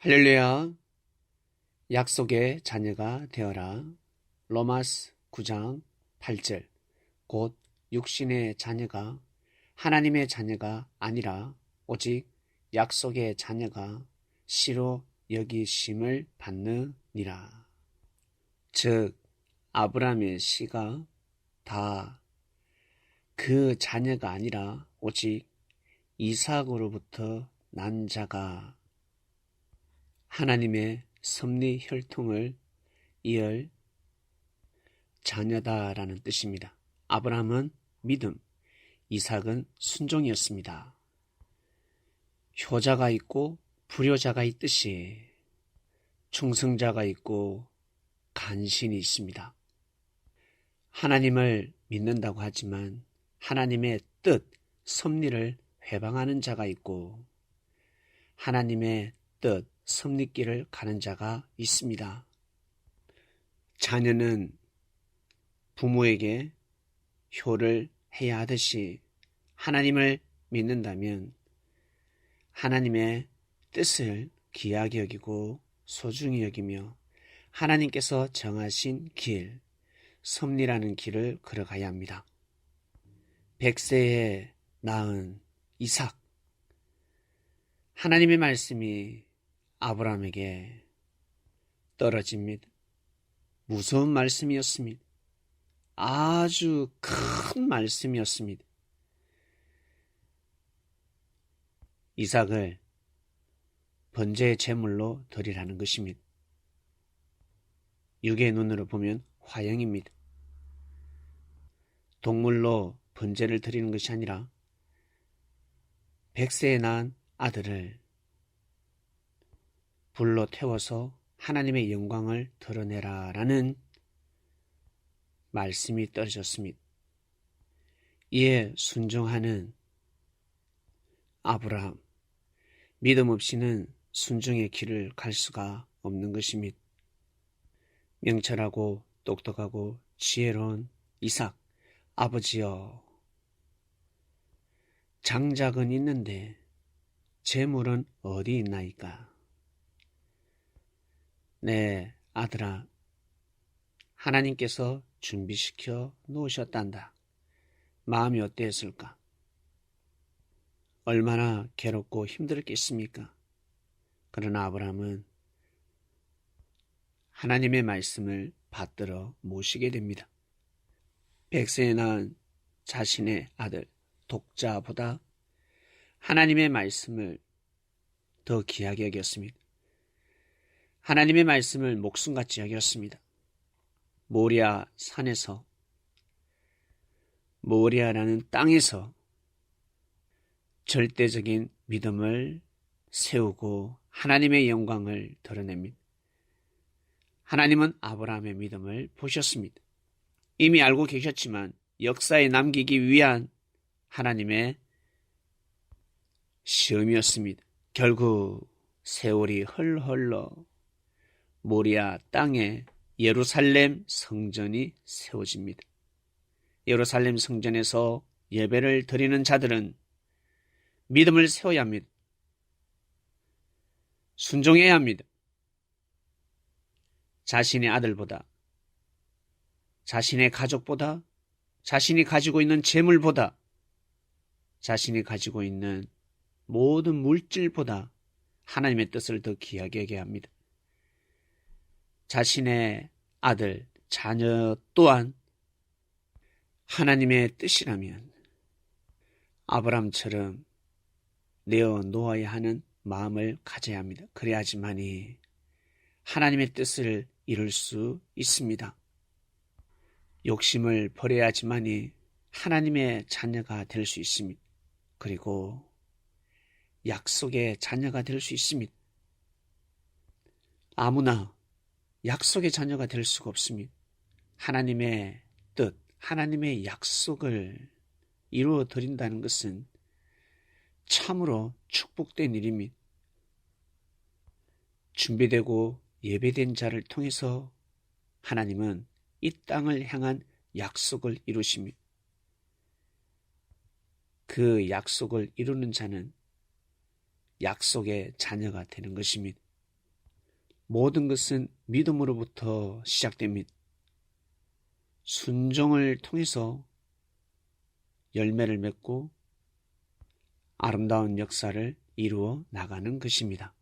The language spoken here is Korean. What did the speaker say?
할렐루야. 약속의 자녀가 되어라. 로마스 9장 8절. 곧 육신의 자녀가 하나님의 자녀가 아니라 오직 약속의 자녀가 시로 여기심을 받느니라. 즉 아브라함의 씨가 다 그 자녀가 아니라 오직 이삭으로부터 난 자가 하나님의 섭리 혈통을 이을 자녀다라는 뜻입니다. 아브라함은 믿음, 이삭은 순종이었습니다. 효자가 있고 불효자가 있듯이 충성자가 있고 간신이 있습니다. 하나님을 믿는다고 하지만 하나님의 뜻, 섭리를 회방하는 자가 있고 하나님의 뜻, 섭리길을 가는 자가 있습니다. 자녀는 부모에게 효를 해야 하듯이 하나님을 믿는다면 하나님의 뜻을 귀하게 여기고 소중히 여기며 하나님께서 정하신 길, 섭리라는 길을 걸어가야 합니다. 100세에 낳은 이삭, 하나님의 말씀이 아브라함에게 떨어집니다. 무서운 말씀이었습니다. 아주 큰 말씀이었습니다. 이삭을 번제의 제물로 드리라는 것입니다. 육의 눈으로 보면 화형입니다. 동물로 번제를 드리는 것이 아니라 100세에 낳은 아들을 불로 태워서 하나님의 영광을 드러내라라는 말씀이 떨어졌습니다. 이에 순종하는 아브라함, 믿음 없이는 순종의 길을 갈 수가 없는 것입니다. 명철하고 똑똑하고 지혜로운 이삭, 아버지여, 장작은 있는데 재물은 어디 있나이까? 네, 아들아, 하나님께서 준비시켜 놓으셨단다. 마음이 어땠을까? 얼마나 괴롭고 힘들었겠습니까? 그러나 아브라함은 하나님의 말씀을 받들어 모시게 됩니다. 100세에 낳은 자신의 아들 독자보다 하나님의 말씀을 더 귀하게 여겼습니다. 하나님의 말씀을 목숨같이 여겼습니다. 모리아 산에서, 모리아라는 땅에서 절대적인 믿음을 세우고 하나님의 영광을 드러냅니다. 하나님은 아브라함의 믿음을 보셨습니다. 이미 알고 계셨지만 역사에 남기기 위한 하나님의 시험이었습니다. 결국 세월이 흘러 모리아 땅에 예루살렘 성전이 세워집니다. 예루살렘 성전에서 예배를 드리는 자들은 믿음을 세워야 합니다. 순종해야 합니다. 자신의 아들보다, 자신의 가족보다, 자신이 가지고 있는 재물보다, 자신이 가지고 있는 모든 물질보다 하나님의 뜻을 더 귀하게 여겨야 합니다. 자신의 아들, 자녀 또한 하나님의 뜻이라면 아브라함처럼 내어놓아야 하는 마음을 가져야 합니다. 그래야지만이 하나님의 뜻을 이룰 수 있습니다. 욕심을 버려야지만이 하나님의 자녀가 될 수 있습니다. 그리고 약속의 자녀가 될 수 있습니다. 아무나 약속의 자녀가 될 수가 없습니다. 하나님의 뜻, 하나님의 약속을 이루어 드린다는 것은 참으로 축복된 일입니다. 준비되고 예배된 자를 통해서 하나님은 이 땅을 향한 약속을 이루십니다. 그 약속을 이루는 자는 약속의 자녀가 되는 것입니다. 모든 것은 믿음으로부터 시작됩니다. 순종을 통해서 열매를 맺고 아름다운 역사를 이루어 나가는 것입니다.